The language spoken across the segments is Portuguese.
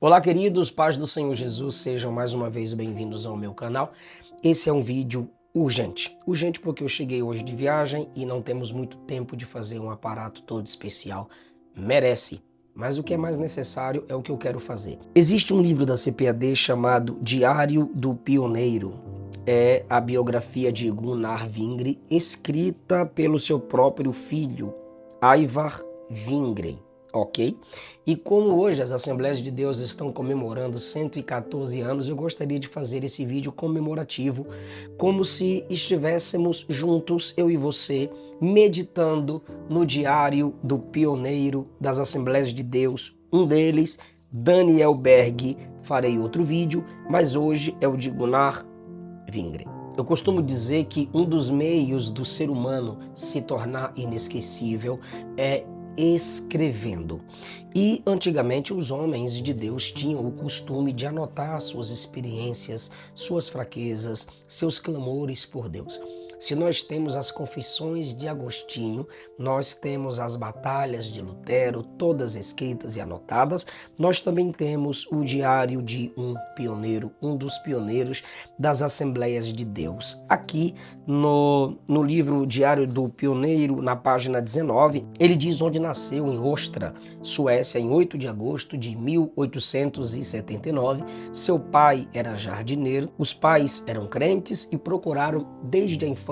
Olá, queridos, paz do Senhor Jesus, sejam mais uma vez bem-vindos ao meu canal. Esse é um vídeo urgente. Urgente porque eu cheguei hoje de viagem e não temos muito tempo de fazer um aparato todo especial. Merece. Mas o que é mais necessário é o que eu quero fazer. Existe um livro da CPAD chamado Diário do Pioneiro. É a biografia de Gunnar Wingren, escrita pelo seu próprio filho, Ivar Wingren. Ok? E como hoje as Assembleias de Deus estão comemorando 114 anos, eu gostaria de fazer esse vídeo comemorativo, como se estivéssemos juntos, eu e você, meditando no diário do pioneiro das Assembleias de Deus, um deles, Daniel Berg. Farei outro vídeo, mas hoje é o de Gunnar Wingren. Eu costumo dizer que um dos meios do ser humano se tornar inesquecível é escrevendo. E antigamente os homens de Deus tinham o costume de anotar suas experiências, suas fraquezas, seus clamores por Deus. Se nós temos as confissões de Agostinho, nós temos as batalhas de Lutero, todas escritas e anotadas, nós também temos o diário de um pioneiro, um dos pioneiros das Assembleias de Deus. Aqui no livro Diário do Pioneiro, na página 19, ele diz onde nasceu, em Ostra, Suécia, em 8 de agosto de 1879. Seu pai era jardineiro, os pais eram crentes e procuraram desde a infância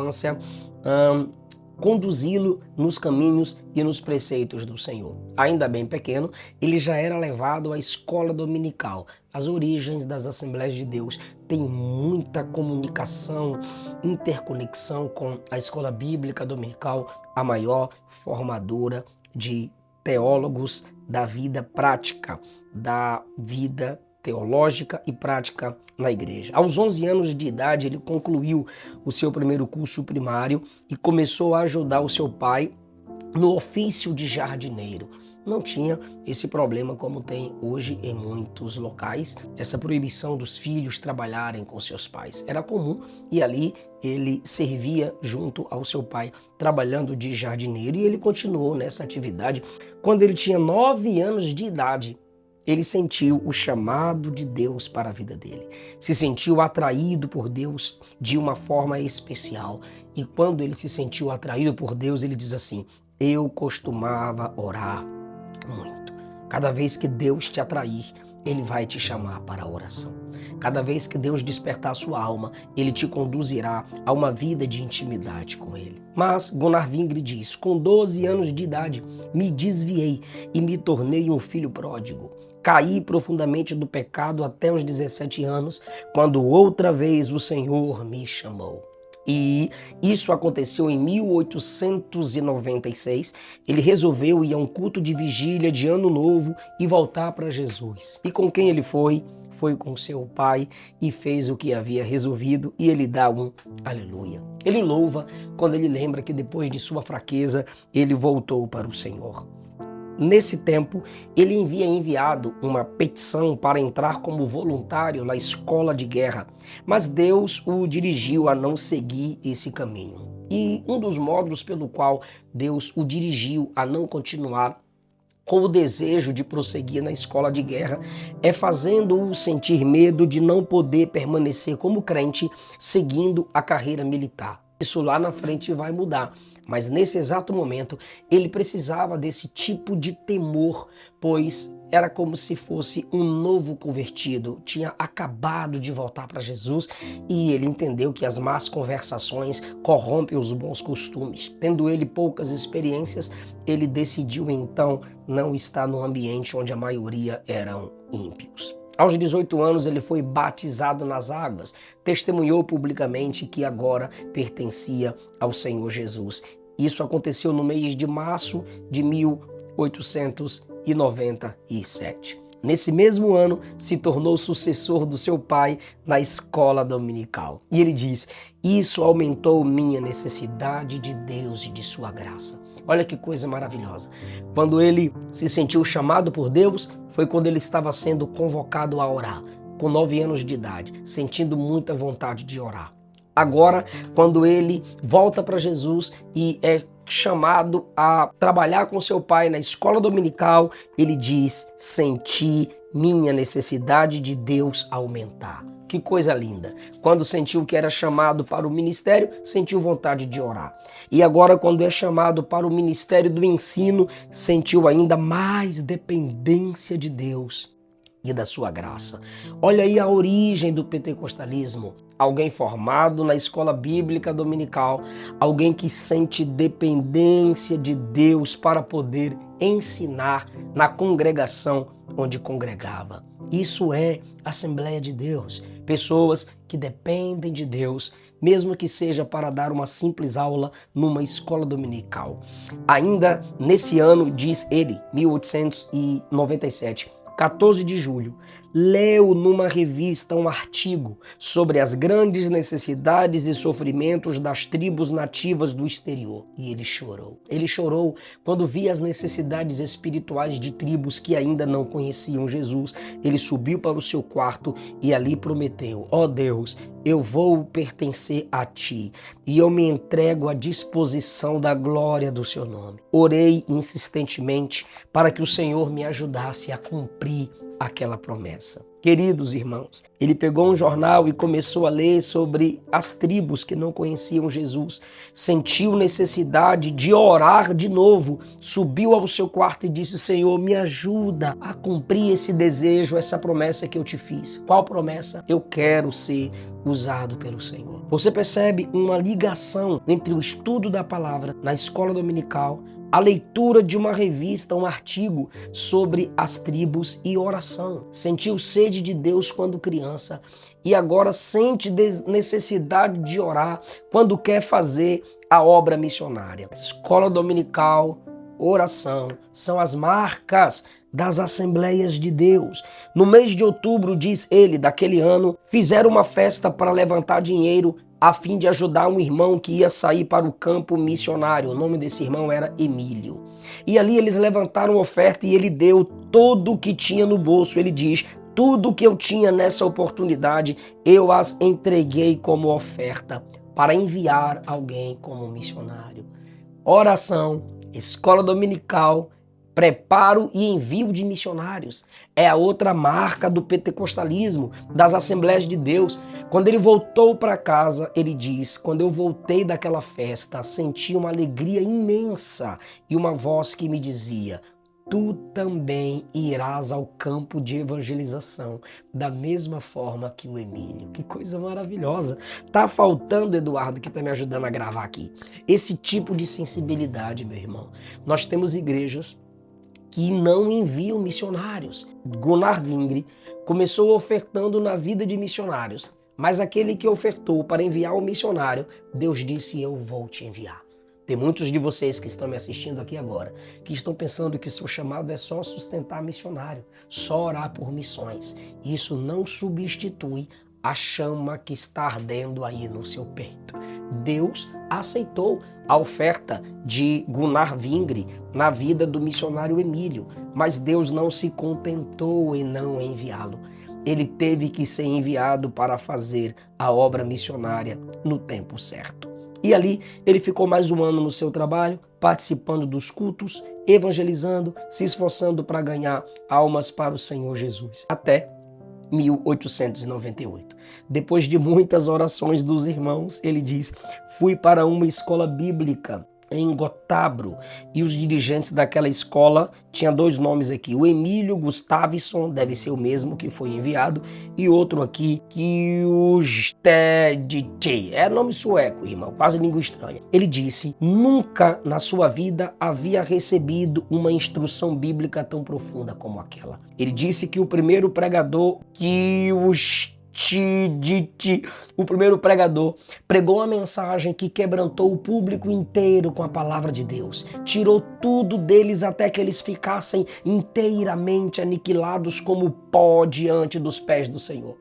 conduzi-lo nos caminhos e nos preceitos do Senhor. Ainda bem pequeno, ele já era levado à escola dominical. As origens das Assembleias de Deus têm muita comunicação, interconexão com a escola bíblica dominical, a maior formadora de teólogos da vida prática, da vida teológica e prática na igreja. Aos 11 anos de idade, ele concluiu o seu primeiro curso primário e começou a ajudar o seu pai no ofício de jardineiro. Não tinha esse problema como tem hoje em muitos locais, essa proibição dos filhos trabalharem com seus pais. Era comum e ali ele servia junto ao seu pai, trabalhando de jardineiro, e ele continuou nessa atividade. Quando ele tinha 9 anos de idade, ele sentiu o chamado de Deus para a vida dele. Se sentiu atraído por Deus de uma forma especial. E quando ele se sentiu atraído por Deus, ele diz assim: eu costumava orar muito. Cada vez que Deus te atrair, Ele vai te chamar para a oração. Cada vez que Deus despertar a sua alma, Ele te conduzirá a uma vida de intimidade com Ele. Mas Gunnar Wingren diz: com 12 anos de idade, me desviei e me tornei um filho pródigo. Caí profundamente do pecado até os 17 anos, quando outra vez o Senhor me chamou. E isso aconteceu em 1896. Ele resolveu ir a um culto de vigília de Ano Novo e voltar para Jesus. E com quem ele foi? Foi com seu pai e fez o que havia resolvido, e ele dá um aleluia. Ele louva quando ele lembra que depois de sua fraqueza, ele voltou para o Senhor. Nesse tempo, ele enviado uma petição para entrar como voluntário na escola de guerra, mas Deus o dirigiu a não seguir esse caminho. E um dos modos pelo qual Deus o dirigiu a não continuar com o desejo de prosseguir na escola de guerra é fazendo-o sentir medo de não poder permanecer como crente seguindo a carreira militar. Isso lá na frente vai mudar, mas nesse exato momento ele precisava desse tipo de temor, pois era como se fosse um novo convertido, tinha acabado de voltar para Jesus e ele entendeu que as más conversações corrompem os bons costumes. Tendo ele poucas experiências, ele decidiu então não estar no ambiente onde a maioria eram ímpios. Aos 18 anos ele foi batizado nas águas, testemunhou publicamente que agora pertencia ao Senhor Jesus. Isso aconteceu no mês de março de 1897. Nesse mesmo ano, se tornou sucessor do seu pai na escola dominical. E ele diz: isso aumentou minha necessidade de Deus e de sua graça. Olha que coisa maravilhosa. Quando ele se sentiu chamado por Deus, foi quando ele estava sendo convocado a orar, com 9 anos de idade, sentindo muita vontade de orar. Agora, quando ele volta para Jesus e é chamado a trabalhar com seu pai na escola dominical, ele diz: senti minha necessidade de Deus aumentar. Que coisa linda. Quando sentiu que era chamado para o ministério, sentiu vontade de orar. E agora, quando é chamado para o ministério do ensino, sentiu ainda mais dependência de Deus e da sua graça. Olha aí a origem do pentecostalismo. Alguém formado na escola bíblica dominical, alguém que sente dependência de Deus para poder ensinar na congregação onde congregava. Isso é Assembleia de Deus. Pessoas que dependem de Deus, mesmo que seja para dar uma simples aula numa escola dominical. Ainda nesse ano, diz ele, 1897, 14 de julho, leu numa revista um artigo sobre as grandes necessidades e sofrimentos das tribos nativas do exterior. E ele chorou. Ele chorou quando via as necessidades espirituais de tribos que ainda não conheciam Jesus. Ele subiu para o seu quarto e ali prometeu: ó Deus, eu vou pertencer a ti e eu me entrego à disposição da glória do seu nome. Orei insistentemente para que o Senhor me ajudasse a cumprir aquela promessa. Queridos irmãos, ele pegou um jornal e começou a ler sobre as tribos que não conheciam Jesus. Sentiu necessidade de orar de novo. Subiu ao seu quarto e disse: Senhor, me ajuda a cumprir esse desejo, essa promessa que eu te fiz. Qual promessa? Eu quero ser usado pelo Senhor. Você percebe uma ligação entre o estudo da palavra na escola dominical, a leitura de uma revista, um artigo sobre as tribos e oração. Sentiu sede de Deus quando criança e agora sente necessidade de orar quando quer fazer a obra missionária. Escola dominical, oração, são as marcas das Assembleias de Deus. No mês de outubro, diz ele, daquele ano, fizeram uma festa para levantar dinheiro a fim de ajudar um irmão que ia sair para o campo missionário. O nome desse irmão era Emílio. E ali eles levantaram oferta e ele deu todo o que tinha no bolso. Ele diz: tudo que eu tinha nessa oportunidade, eu as entreguei como oferta para enviar alguém como missionário. Oração, escola dominical, preparo e envio de missionários. É a outra marca do pentecostalismo, das Assembleias de Deus. Quando ele voltou para casa, ele diz: quando eu voltei daquela festa, senti uma alegria imensa e uma voz que me dizia: tu também irás ao campo de evangelização, da mesma forma que o Emílio. Que coisa maravilhosa. Tá faltando, Eduardo, que tá me ajudando a gravar aqui, esse tipo de sensibilidade, meu irmão. Nós temos igrejas que não enviam missionários. Gunnar Vingre começou ofertando na vida de missionários, mas aquele que ofertou para enviar o missionário, Deus disse: eu vou te enviar. Tem muitos de vocês que estão me assistindo aqui agora, que estão pensando que seu chamado é só sustentar missionário, só orar por missões. Isso não substitui a chama que está ardendo aí no seu peito. Deus aceitou a oferta de Gunnar Vingre na vida do missionário Emílio, mas Deus não se contentou em não enviá-lo. Ele teve que ser enviado para fazer a obra missionária no tempo certo. E ali ele ficou mais um ano no seu trabalho, participando dos cultos, evangelizando, se esforçando para ganhar almas para o Senhor Jesus. Até 1898. Depois de muitas orações dos irmãos, ele diz: fui para uma escola bíblica em Gotabro, e os dirigentes daquela escola tinham dois nomes aqui: o Emílio Gustavsson, deve ser o mesmo que foi enviado, e outro aqui, que o Stedtje, é nome sueco, irmão, quase língua estranha. Ele disse: nunca na sua vida havia recebido uma instrução bíblica tão profunda como aquela. Ele disse que o primeiro pregador o primeiro pregador pregou uma mensagem que quebrantou o público inteiro com a palavra de Deus. Tirou tudo deles até que eles ficassem inteiramente aniquilados como pó diante dos pés do Senhor.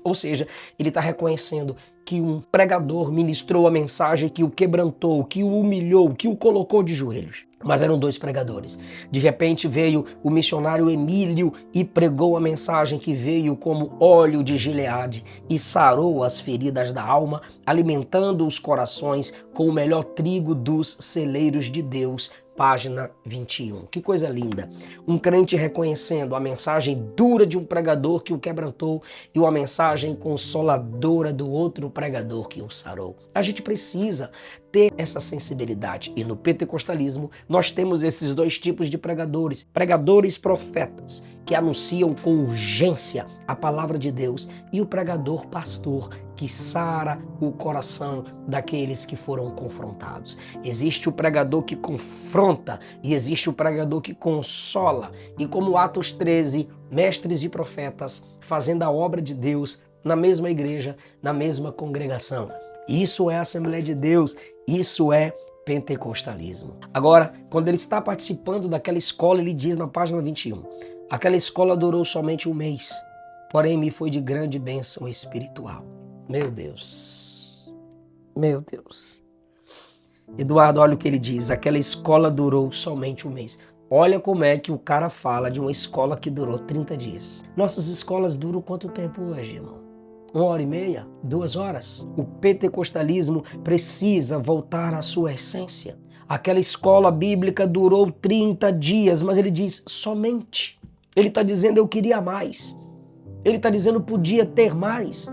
Ou seja, ele está reconhecendo que um pregador ministrou a mensagem que o quebrantou, que o humilhou, que o colocou de joelhos. Mas eram dois pregadores. De repente veio o missionário Emílio e pregou a mensagem que veio como óleo de Gileade e sarou as feridas da alma, alimentando os corações com o melhor trigo dos celeiros de Deus, página 21. Que coisa linda. Um crente reconhecendo a mensagem dura de um pregador que o quebrantou e uma mensagem consoladora do outro pregador que o sarou. A gente precisa ter essa sensibilidade. E no pentecostalismo nós temos esses dois tipos de pregadores. Pregadores profetas, que anunciam com urgência a palavra de Deus, e o pregador pastor, que sara o coração daqueles que foram confrontados. Existe o pregador que confronta e existe o pregador que consola. E como Atos 13, mestres e profetas fazendo a obra de Deus na mesma igreja, na mesma congregação. Isso é Assembleia de Deus, isso é pentecostalismo. Agora, quando ele está participando daquela escola, ele diz na página 21, aquela escola durou somente um mês, porém me foi de grande bênção espiritual. Meu Deus, meu Deus. Eduardo, olha o que ele diz, aquela escola durou somente um mês. Olha como é que o cara fala de uma escola que durou 30 dias. Nossas escolas duram quanto tempo hoje, irmão? 1h30? 2 horas? O pentecostalismo precisa voltar à sua essência. Aquela escola bíblica durou 30 dias, mas ele diz somente. Ele está dizendo eu queria mais. Ele está dizendo podia ter mais.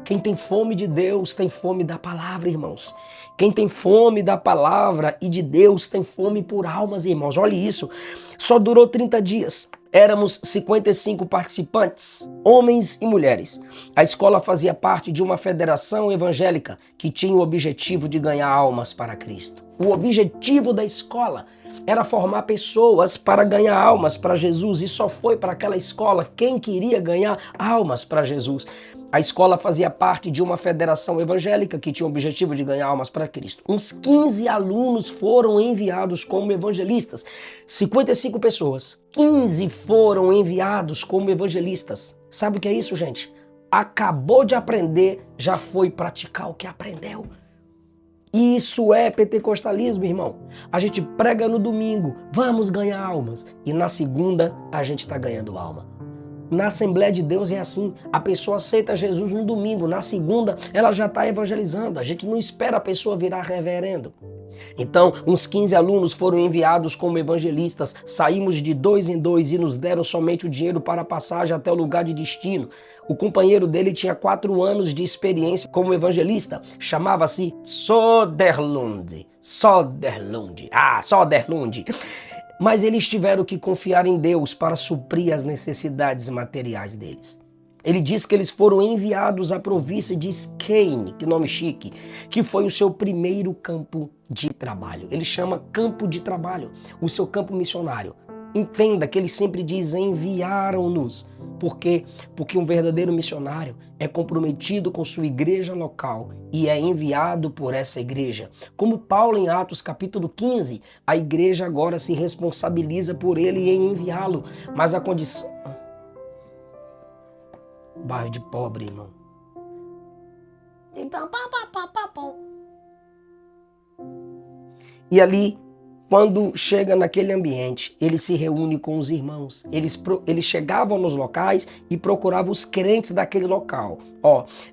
Quem tem fome de Deus tem fome da palavra, irmãos. Quem tem fome da palavra e de Deus tem fome por almas, irmãos. Olha isso. Só durou 30 dias. Éramos 55 participantes, homens e mulheres. A escola fazia parte de uma federação evangélica que tinha o objetivo de ganhar almas para Cristo. O objetivo da escola era formar pessoas para ganhar almas para Jesus, e só foi para aquela escola quem queria ganhar almas para Jesus. A escola fazia parte de uma federação evangélica que tinha o objetivo de ganhar almas para Cristo. Uns 15 alunos foram enviados como evangelistas. 55 pessoas, 15 foram enviados como evangelistas. Sabe o que é isso, gente? Acabou de aprender, já foi praticar o que aprendeu. Isso é pentecostalismo, irmão. A gente prega no domingo, vamos ganhar almas. E na segunda, a gente está ganhando alma. Na Assembleia de Deus é assim, a pessoa aceita Jesus no domingo, na segunda ela já está evangelizando, a gente não espera a pessoa virar reverendo. Então, uns 15 alunos foram enviados como evangelistas, saímos de 2 em 2 e nos deram somente o dinheiro para a passagem até o lugar de destino. O companheiro dele tinha 4 anos de experiência como evangelista, chamava-se Soderlund. Soderlund. Mas eles tiveram que confiar em Deus para suprir as necessidades materiais deles. Ele diz que eles foram enviados à província de Skane, que nome chique, que foi o seu primeiro campo de trabalho. Ele chama campo de trabalho, o seu campo missionário. Entenda que ele sempre diz enviaram-nos. Por quê? Porque um verdadeiro missionário é comprometido com sua igreja local e é enviado por essa igreja. Como Paulo em Atos capítulo 15, a igreja agora se responsabiliza por ele em enviá-lo. Mas a condição... Bairro de pobre, irmão. E ali, quando chega naquele ambiente, ele se reúne com os irmãos. Eles chegavam nos locais e procuravam os crentes daquele local.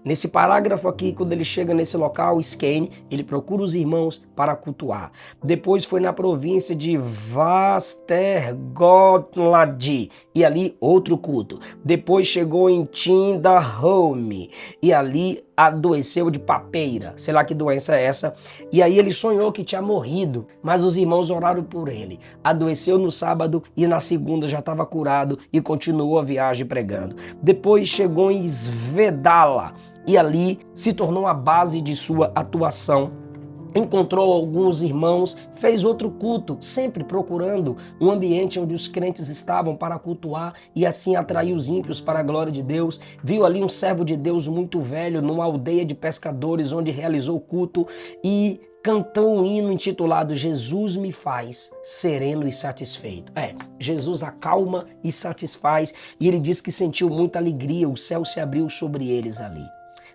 Nesse parágrafo aqui, quando ele chega nesse local, Skane, ele procura os irmãos para cultuar. Depois foi na província de Västergötland, e ali outro culto. Depois chegou em Tidaholm, e ali adoeceu de papeira, sei lá que doença é essa, e aí ele sonhou que tinha morrido, mas os irmãos oraram por ele. Adoeceu no sábado e na segunda já estava curado e continuou a viagem pregando. Depois chegou em Svedala e ali se tornou a base de sua atuação. Encontrou alguns irmãos, fez outro culto, sempre procurando um ambiente onde os crentes estavam para cultuar e assim atrair os ímpios para a glória de Deus. Viu ali um servo de Deus muito velho numa aldeia de pescadores onde realizou o culto e cantou um hino intitulado Jesus me faz sereno e satisfeito. Jesus acalma e satisfaz, e ele diz que sentiu muita alegria, o céu se abriu sobre eles ali.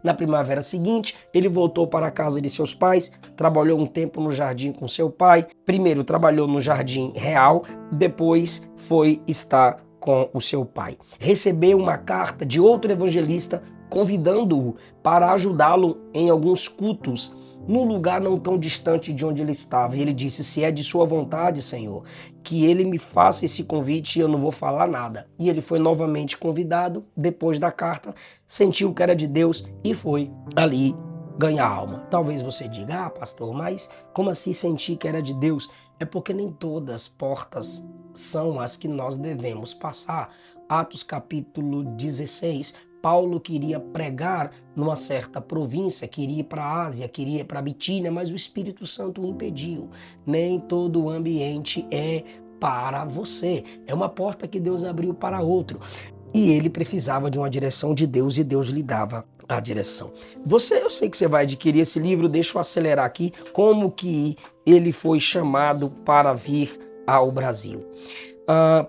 Na primavera seguinte, ele voltou para a casa de seus pais, trabalhou um tempo no jardim com seu pai. Primeiro trabalhou no jardim real, depois foi estar com o seu pai. Recebeu uma carta de outro evangelista convidando-o para ajudá-lo em alguns cultos num lugar não tão distante de onde ele estava. E ele disse: se é de sua vontade, Senhor, que ele me faça esse convite e eu não vou falar nada. E ele foi novamente convidado, depois da carta, sentiu que era de Deus e foi ali ganhar alma. Talvez você diga: ah, pastor, mas como assim sentir que era de Deus? É porque nem todas as portas são as que nós devemos passar. Atos capítulo 16, Paulo queria pregar numa certa província, queria ir para a Ásia, queria ir para a Bitínia, mas o Espírito Santo o impediu. Nem todo o ambiente é para você. É uma porta que Deus abriu para outro. E ele precisava de uma direção de Deus e Deus lhe dava a direção. Eu sei que você vai adquirir esse livro, deixa eu acelerar aqui como que ele foi chamado para vir ao Brasil.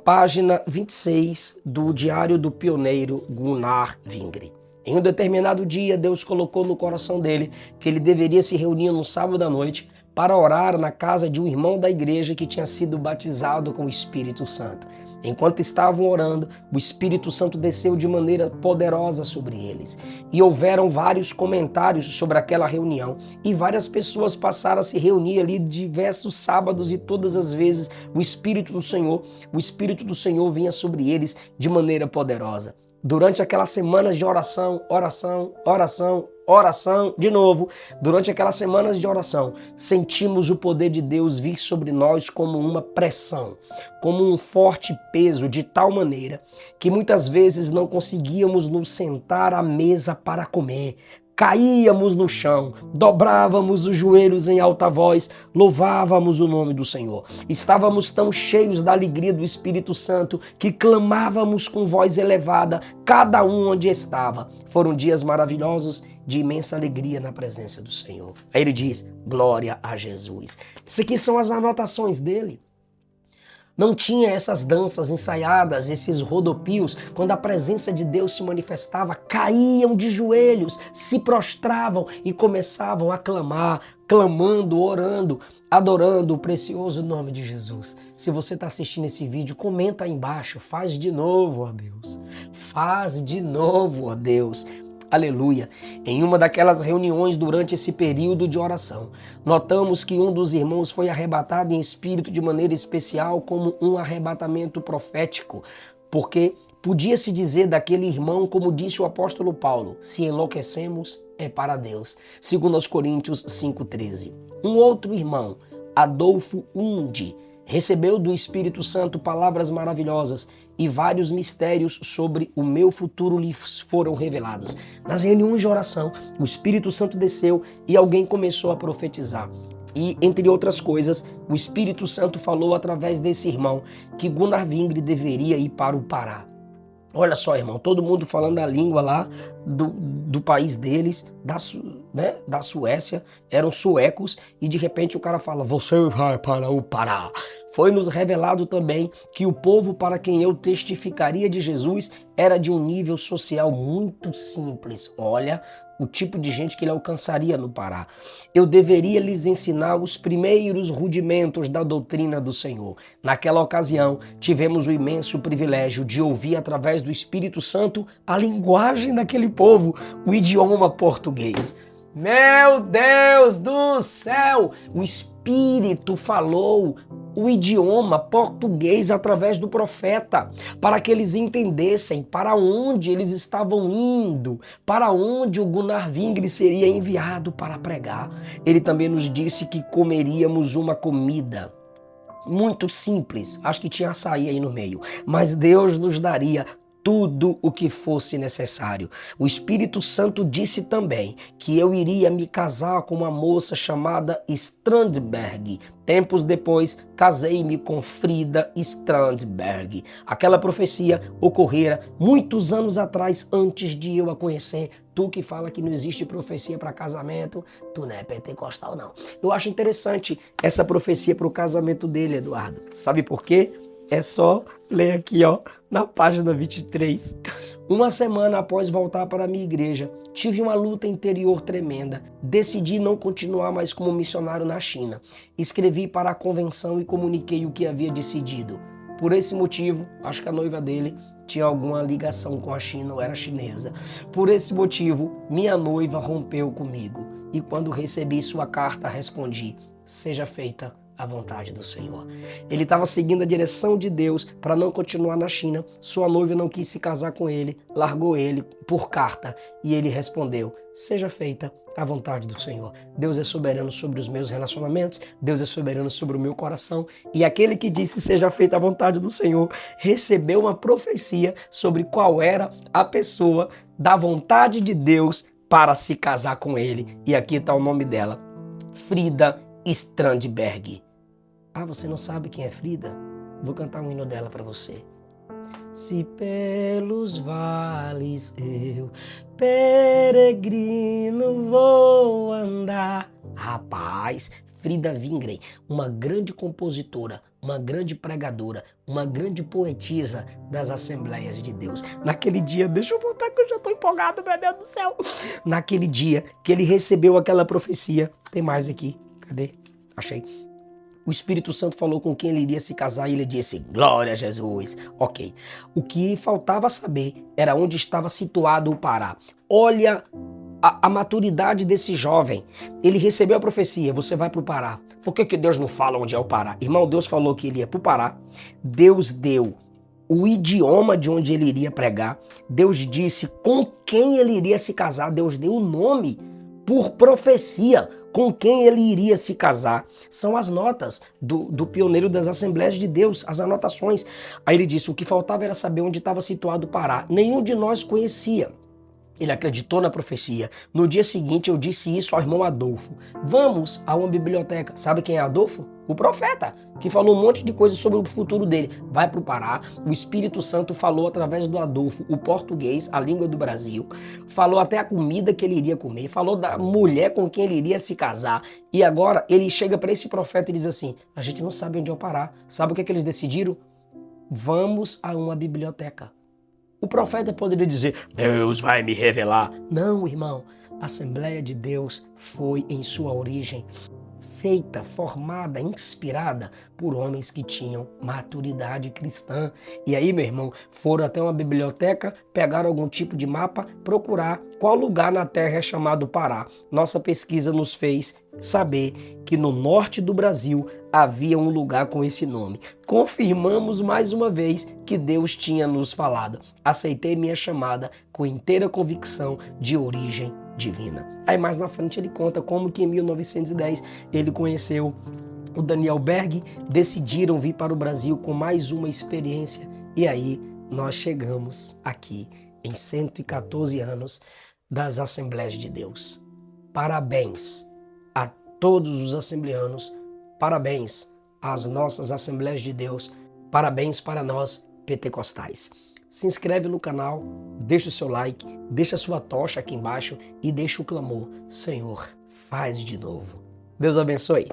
Página 26 do Diário do Pioneiro Gunnar Vingre. Em um determinado dia, Deus colocou no coração dele que ele deveria se reunir no sábado à noite para orar na casa de um irmão da igreja que tinha sido batizado com o Espírito Santo. Enquanto estavam orando, o Espírito Santo desceu de maneira poderosa sobre eles. E houveram vários comentários sobre aquela reunião. E várias pessoas passaram a se reunir ali diversos sábados e todas as vezes o Espírito do Senhor vinha sobre eles de maneira poderosa. Durante aquelas semanas de oração, de novo, durante aquelas semanas de oração, sentimos o poder de Deus vir sobre nós como uma pressão, como um forte peso, de tal maneira que muitas vezes não conseguíamos nos sentar à mesa para comer. Caíamos no chão, dobrávamos os joelhos em alta voz, louvávamos o nome do Senhor. Estávamos tão cheios da alegria do Espírito Santo que clamávamos com voz elevada, cada um onde estava. Foram dias maravilhosos de imensa alegria na presença do Senhor. Aí ele diz: glória a Jesus. Isso aqui são as anotações dele. Não tinha essas danças ensaiadas, esses rodopios. Quando a presença de Deus se manifestava, caíam de joelhos, se prostravam e começavam a clamar, clamando, orando, adorando o precioso nome de Jesus. Se você está assistindo esse vídeo, comenta aí embaixo. Faz de novo, ó Deus. Faz de novo, ó Deus. Aleluia. Em uma daquelas reuniões durante esse período de oração, notamos que um dos irmãos foi arrebatado em espírito de maneira especial, como um arrebatamento profético, porque podia-se dizer daquele irmão, como disse o apóstolo Paulo: se enlouquecemos, é para Deus. 2 Coríntios 5,13. Um outro irmão, Adolfo Undi, recebeu do Espírito Santo palavras maravilhosas e vários mistérios sobre o meu futuro lhe foram revelados. Nas reuniões de oração, o Espírito Santo desceu e alguém começou a profetizar. E, entre outras coisas, o Espírito Santo falou através desse irmão que Gunnar Vingre deveria ir para o Pará. Olha só, irmão, todo mundo falando a língua lá do país deles, da Suécia, eram suecos, e de repente o cara fala: você vai para o Pará. Foi nos revelado também que o povo para quem eu testificaria de Jesus era de um nível social muito simples. Olha o tipo de gente que ele alcançaria no Pará. Eu deveria lhes ensinar os primeiros rudimentos da doutrina do Senhor. Naquela ocasião, tivemos o imenso privilégio de ouvir através do Espírito Santo a linguagem daquele povo, o idioma português. Meu Deus do céu! O Espírito falou o idioma português através do profeta, para que eles entendessem para onde eles estavam indo, para onde o Gunnar Vingre seria enviado para pregar. Ele também nos disse que comeríamos uma comida muito simples, acho que tinha açaí aí no meio, mas Deus nos daria tudo o que fosse necessário. O Espírito Santo disse também que eu iria me casar com uma moça chamada Strandberg. Tempos depois, casei-me com Frida Strandberg. Aquela profecia ocorrera muitos anos atrás, antes de eu a conhecer. Tu que fala que não existe profecia para casamento, tu não é pentecostal não. Eu acho interessante essa profecia para o casamento dele, Eduardo. Sabe por quê? É só ler aqui, ó, na página 23. Uma semana após voltar para a minha igreja, tive uma luta interior tremenda. Decidi não continuar mais como missionário na China. Escrevi para a convenção e comuniquei o que havia decidido. Por esse motivo, acho que a noiva dele tinha alguma ligação com a China ou era chinesa. Por esse motivo, minha noiva rompeu comigo. e quando recebi sua carta, respondi: seja feita a vontade do Senhor. Ele estava seguindo a direção de Deus para não continuar na China. Sua noiva não quis se casar com ele, largou ele por carta e ele respondeu: seja feita a vontade do Senhor. Deus é soberano sobre os meus relacionamentos, Deus é soberano sobre o meu coração, e aquele que disse seja feita a vontade do Senhor recebeu uma profecia sobre qual era a pessoa da vontade de Deus para se casar com ele. E aqui está o nome dela: Frida Strandberg. Ah, você não sabe quem é Frida? Vou cantar um hino dela para você. Se pelos vales eu, peregrino, vou andar. Rapaz, Frida Wingren, uma grande compositora, uma grande pregadora, uma grande poetisa das Assembleias de Deus. Naquele dia, deixa eu voltar que eu já estou empolgado, meu Deus do céu. Naquele dia que ele recebeu aquela profecia, tem mais aqui, cadê? Achei. O Espírito Santo falou com quem ele iria se casar e ele disse: glória a Jesus. Ok. O que faltava saber era onde estava situado o Pará. Olha a maturidade desse jovem. Ele recebeu a profecia: você vai para o Pará. Por que Deus não fala onde é o Pará? Irmão, Deus falou que ele ia para o Pará. Deus deu o idioma de onde ele iria pregar. Deus disse com quem ele iria se casar. Deus deu o nome por profecia com quem ele iria se casar. São as notas do pioneiro das Assembleias de Deus, as anotações. Aí ele disse: o que faltava era saber onde estava situado o Pará. Nenhum de nós conhecia. Ele acreditou na profecia. No dia seguinte eu disse isso ao irmão Adolfo: vamos a uma biblioteca. Sabe quem é Adolfo? O profeta, que falou um monte de coisas sobre o futuro dele. Vai para o Pará. O Espírito Santo falou através do Adolfo o português, a língua do Brasil. Falou até a comida que ele iria comer. Falou da mulher com quem ele iria se casar. E agora ele chega para esse profeta e diz assim: a gente não sabe onde é o Pará. Sabe o que é que eles decidiram? Vamos a uma biblioteca. O profeta poderia dizer: Deus vai me revelar. Não, irmão. A Assembleia de Deus foi, em sua origem, feita, formada, inspirada por homens que tinham maturidade cristã. E aí, meu irmão, foram até uma biblioteca, pegaram algum tipo de mapa, procurar qual lugar na terra é chamado Pará. Nossa pesquisa nos fez saber que no norte do Brasil havia um lugar com esse nome. Confirmamos mais uma vez que Deus tinha nos falado. Aceitei minha chamada com inteira convicção de origem divina. Aí mais na frente ele conta como que em 1910 ele conheceu o Daniel Berg, decidiram vir para o Brasil com mais uma experiência e aí nós chegamos aqui em 114 anos das Assembleias de Deus. Parabéns a todos os assembleanos, parabéns às nossas Assembleias de Deus, parabéns para nós pentecostais. Se inscreve no canal, deixa o seu like, deixa a sua tocha aqui embaixo e deixa o clamor: Senhor, faz de novo. Deus abençoe.